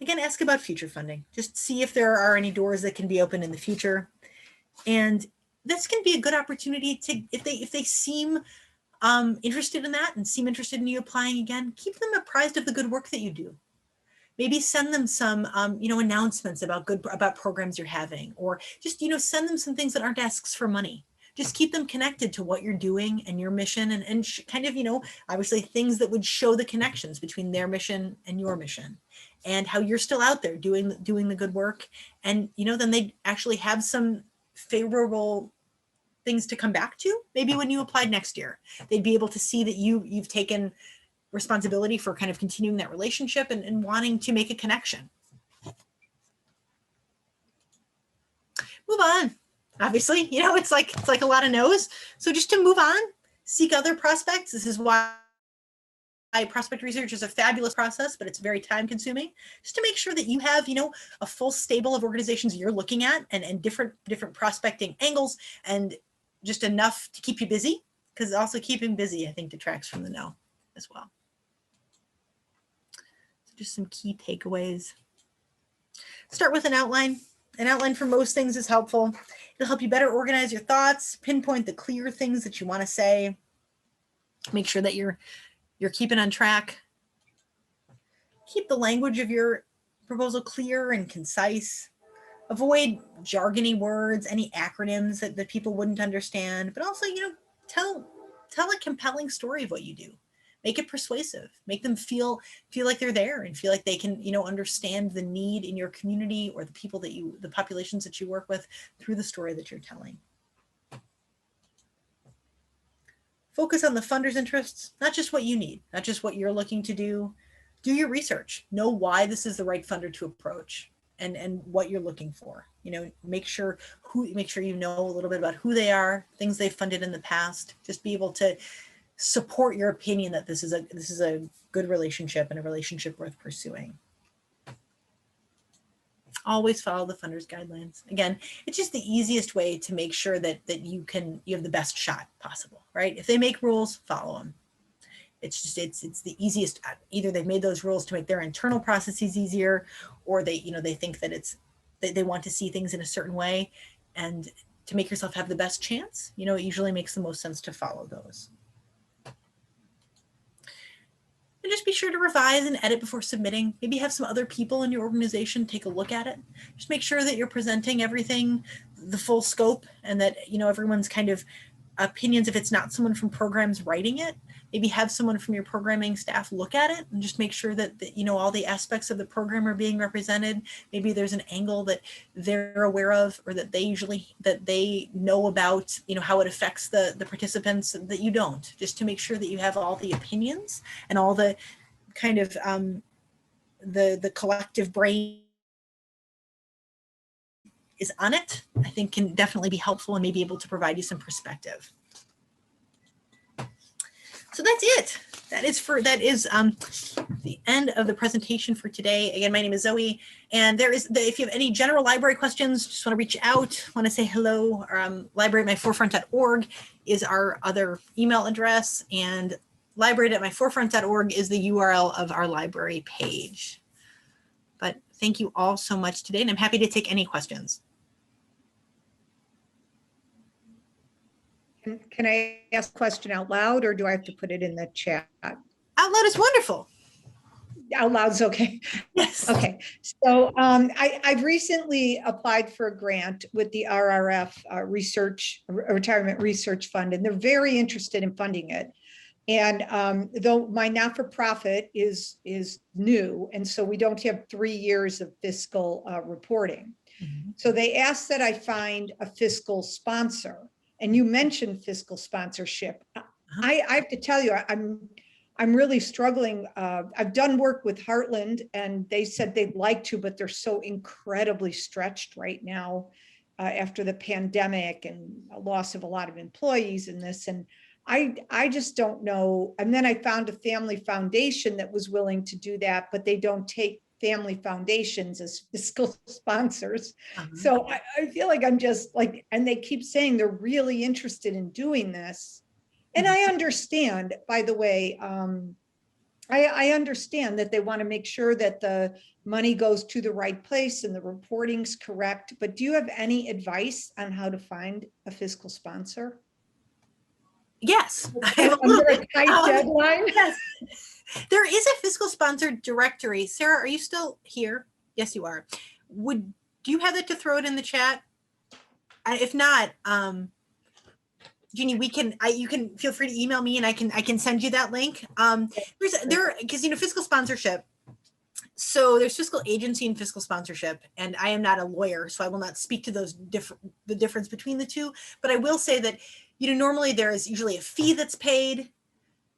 Again, ask about future funding. Just see if there are any doors that can be opened in the future. And this can be a good opportunity to, if they seem interested in that and seem interested in you applying again, keep them apprised of the good work that you do. Maybe send them some, announcements about programs you're having, or just, send them some things that aren't asks for money. Just keep them connected to what you're doing and your mission, and kind of, obviously things that would show the connections between their mission and your mission, and how you're still out there doing the good work. And, then they actually have some favorable things to come back to. Maybe when you applied next year, they'd be able to see that you've taken responsibility for kind of continuing that relationship and wanting to make a connection. Move on. Obviously, it's like a lot of no's. So just to move on, seek other prospects. This is why prospect research is a fabulous process, but it's very time consuming. Just to make sure that you have, a full stable of organizations you're looking at, and different prospecting angles, and just enough to keep you busy, because also keeping busy, I think, detracts from the no as well. So just some key takeaways. Start with an outline. An outline for most things is helpful. It'll help you better organize your thoughts, pinpoint the clear things that you want to say, make sure that you're keeping on track. Keep the language of your proposal clear and concise. Avoid jargony words, any acronyms that people wouldn't understand, but also, tell a compelling story of what you do. Make it persuasive. Make them feel like they're there and feel like they can, understand the need in your community or the populations that you work with through the story that you're telling. Focus on the funder's interests, not just what you need, not just what you're looking to do. Do your research. Know why this is the right funder to approach, and what you're looking for. Make sure you know a little bit about who they are, things they've funded in the past. Just be able to support your opinion that this is a good relationship and a relationship worth pursuing. Always follow the funder's guidelines. Again, it's just the easiest way to make sure that you have the best shot possible, right? If they make rules, follow them. It's the easiest. Either they've made those rules to make their internal processes easier, or they think that they want to see things in a certain way, and to make yourself have the best chance, it usually makes the most sense to follow those. And just be sure to revise and edit before submitting. Maybe have some other people in your organization take a look at it. Just make sure that you're presenting everything, the full scope, and that everyone's kind of opinions. If it's not someone from programs writing it, maybe have someone from your programming staff look at it and just make sure that all the aspects of the program are being represented. Maybe there's an angle that they're aware of, or that they know about, how it affects the participants that you don't, just to make sure that you have all the opinions and all the kind of the collective brain is on it, I think can definitely be helpful and may be able to provide you some perspective. So that's it. That is the end of the presentation for today. Again, my name is Zoe, and if you have any general library questions, just want to reach out, want to say hello, library@myforefront.org is our other email address, and library@myforefront.org is the URL of our library page. But thank you all so much today, and I'm happy to take any questions. Can I ask a question out loud, or do I have to put it in the chat? Out loud is wonderful. Out loud's okay. Yes. Okay. So I've recently applied for a grant with the RRF Retirement Research Fund, and they're very interested in funding it. And though my not-for-profit is new, and so we don't have 3 years of fiscal reporting. Mm-hmm. So they asked that I find a fiscal sponsor. And you mentioned fiscal sponsorship. I have to tell you, I'm really struggling. I've done work with Heartland, and they said they'd like to, but they're so incredibly stretched right now after the pandemic and a loss of a lot of employees in this. And I just don't know. And then I found a family foundation that was willing to do that, but they don't take family foundations as fiscal sponsors. So I feel like I'm just like, and they keep saying they're really interested in doing this. And I understand, by the way, I understand that they want to make sure that the money goes to the right place and the reporting's correct. But do you have any advice on how to find a fiscal sponsor? Yes. Under a tight deadline? Yes. There is a fiscal sponsor directory. Sarah, are you still here? Yes, you are. Do you have it to throw it in the chat? If not, Jeannie, you can feel free to email me, and I can send you that link. Because fiscal sponsorship. So there's fiscal agency and fiscal sponsorship, and I am not a lawyer, so I will not speak to the difference between the two. But I will say that normally there is usually a fee that's paid.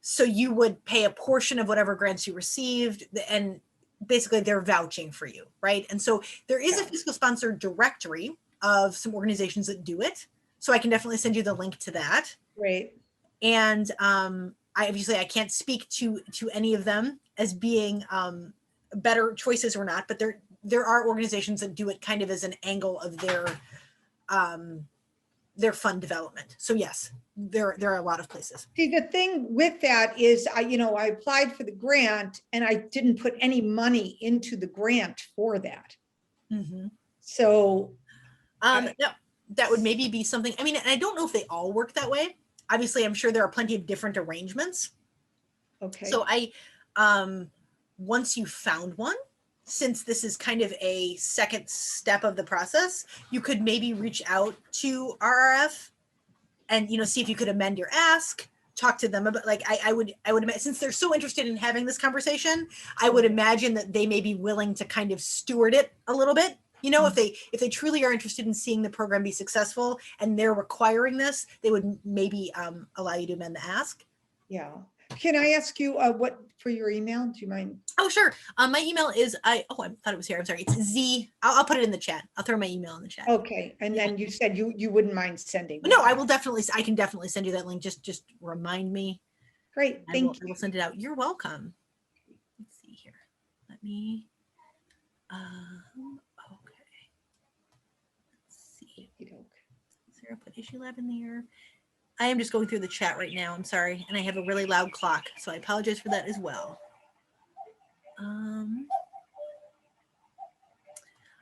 So you would pay a portion of whatever grants you received, and basically they're vouching for you, right? And so there is a fiscal sponsor directory of some organizations that do it. So I can definitely send you the link to that. Great. And I can't speak to any of them as being better choices or not, but there are organizations that do it kind of as an angle of their fund development. So yes, there are a lot of places. See, the thing with that is, I applied for the grant and I didn't put any money into the grant for that. Mm-hmm. So that would maybe be something. I mean, and I don't know if they all work that way. Obviously, I'm sure there are plenty of different arrangements. Okay. So once you found one, since this is kind of a second step of the process, you could maybe reach out to RRF and see if you could amend your ask, talk to them about, like, I would imagine, since they're so interested in having this conversation, I would imagine that they may be willing to kind of steward it a little bit. If they truly are interested in seeing the program be successful and they're requiring this, they would maybe allow you to amend the ask. Yeah. Can I ask you what for your email? Do you mind? Oh, sure. My email is I thought it was here. I'm sorry. It's Z. I'll put it in the chat. I'll throw my email in the chat. Okay. And then you said you wouldn't mind sending. No, I can definitely send you that link. Just remind me. Great. Thank you. I will send it out. You're welcome. Let's see here. Let me. Okay. Let's see. Sarah put issue lab in there. I am just going through the chat right now. I'm sorry. And I have a really loud clock, so I apologize for that as well.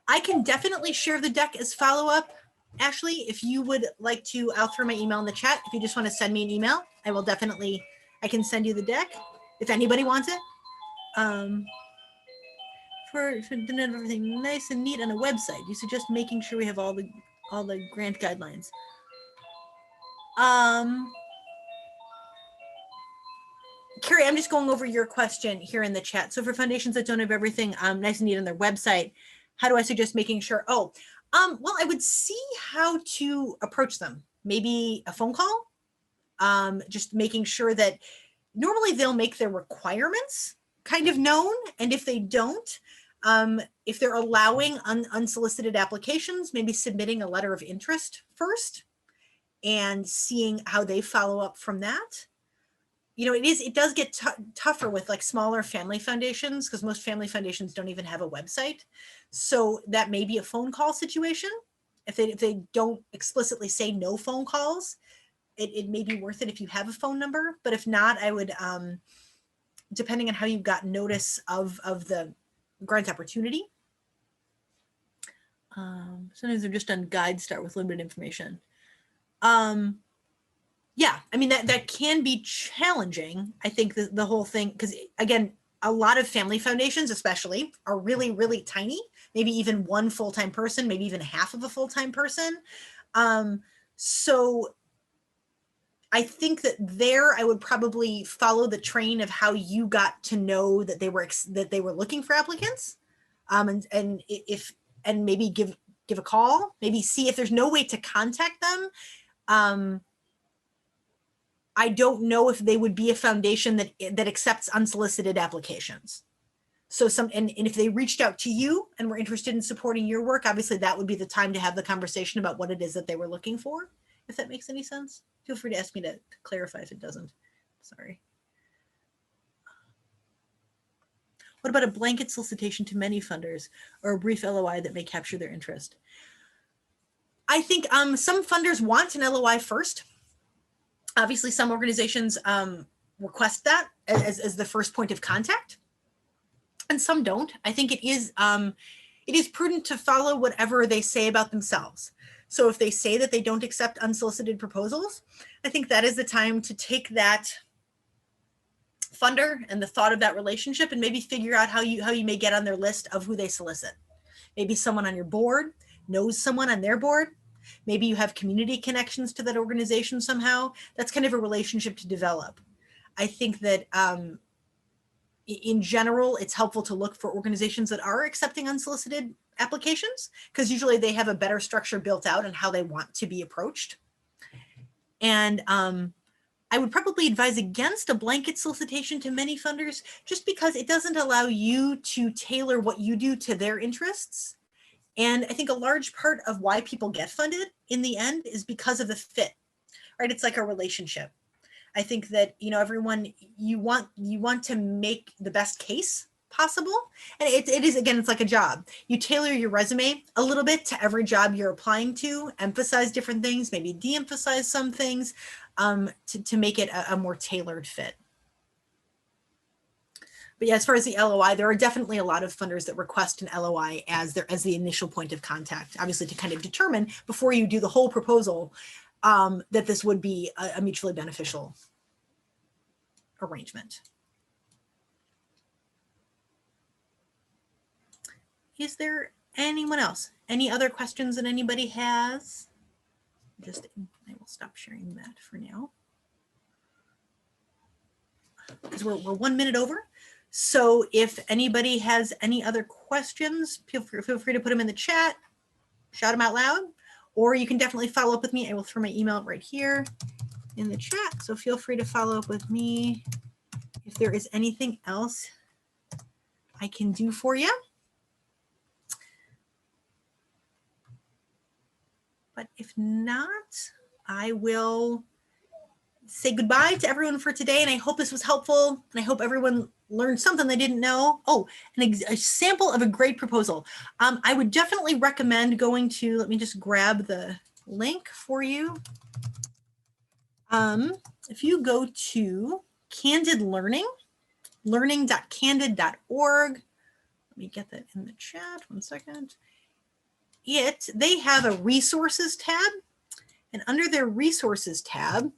I can definitely share the deck as follow-up. Ashley, if you would like to, I'll throw my email in the chat. If you just want to send me an email, I can send you the deck if anybody wants it. For everything nice and neat on a website, you suggest making sure we have all the grant guidelines. Carrie, I'm just going over your question here in the chat. So for foundations that don't have everything nice and neat on their website, how do I suggest making sure? Well, I would see how to approach them. Maybe a phone call, just making sure that normally they'll make their requirements kind of known. And if they don't, if they're allowing unsolicited applications, maybe submitting a letter of interest first and seeing how they follow up from that. it does get tougher with like smaller family foundations, because most family foundations don't even have a website. So that may be a phone call situation. If they don't explicitly say no phone calls, it may be worth it if you have a phone number. But if not, I would, depending on how you got notice of the grant opportunity. Sometimes they're just on guide start with limited information. Yeah, I mean, that can be challenging. I think the whole thing, because again, a lot of family foundations especially are really, really tiny, maybe even one full-time person, maybe even half of a full-time person. So I think that there I would probably follow the train of how you got to know that they were looking for applicants. And maybe give a call, maybe see if there's no way to contact them. I don't know if they would be a foundation that accepts unsolicited applications. So and if they reached out to you and were interested in supporting your work, obviously that would be the time to have the conversation about what it is that they were looking for. If that makes any sense, feel free to ask me to clarify if it doesn't. Sorry. What about a blanket solicitation to many funders or a brief LOI that may capture their interest? I think some funders want an LOI first. Obviously, some organizations request that as the first point of contact, and some don't. I think it is prudent to follow whatever they say about themselves. So if they say that they don't accept unsolicited proposals, I think that is the time to take that funder and the thought of that relationship and maybe figure out how you may get on their list of who they solicit. Maybe someone on your board knows someone on their board. Maybe you have community connections to that organization somehow. That's kind of a relationship to develop. I think that in general, it's helpful to look for organizations that are accepting unsolicited applications, because usually they have a better structure built out on how they want to be approached. And I would probably advise against a blanket solicitation to many funders, just because it doesn't allow you to tailor what you do to their interests. And I think a large part of why people get funded in the end is because of the fit, right? It's like a relationship. I think that, everyone, you want to make the best case possible. And it is, again, it's like a job. You tailor your resume a little bit to every job you're applying to, emphasize different things, maybe de-emphasize some things to make it a more tailored fit. But yeah, as far as the LOI, there are definitely a lot of funders that request an LOI as the initial point of contact, obviously to kind of determine before you do the whole proposal that this would be a mutually beneficial arrangement. Is there anyone else? Any other questions that anybody has? I will stop sharing that for now, because we're 1 minute over. So if anybody has any other questions, feel free to put them in the chat, shout them out loud, or you can definitely follow up with me. I will throw my email right here in the chat. So feel free to follow up with me if there is anything else I can do for you. But if not, I will say goodbye to everyone for today. And I hope this was helpful. And I hope everyone learned something they didn't know. Oh, a sample of a great proposal. I would definitely recommend going to, let me just grab the link for you. If you go to Candid Learning, learning.candid.org. Let me get that in the chat, 1 second. They have a resources tab, and under their resources tab,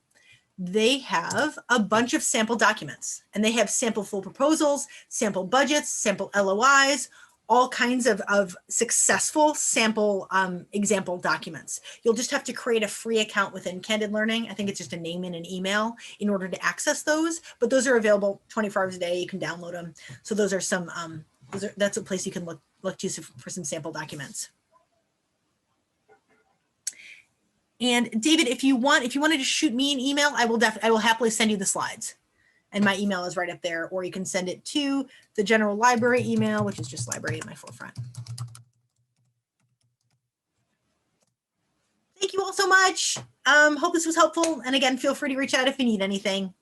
they have a bunch of sample documents, and they have sample full proposals, sample budgets, sample LOIs, all kinds of successful sample example documents. You'll just have to create a free account within Candid Learning. I think it's just a name and an email in order to access those, but those are available 24 hours a day. You can download them. So those are some, that's a place you can look to for some sample documents. And David, if you wanted to shoot me an email, I will happily send you the slides. And my email is right up there, or you can send it to the general library email, which is just library at my forefront. Thank you all so much. Hope this was helpful. And again, feel free to reach out if you need anything.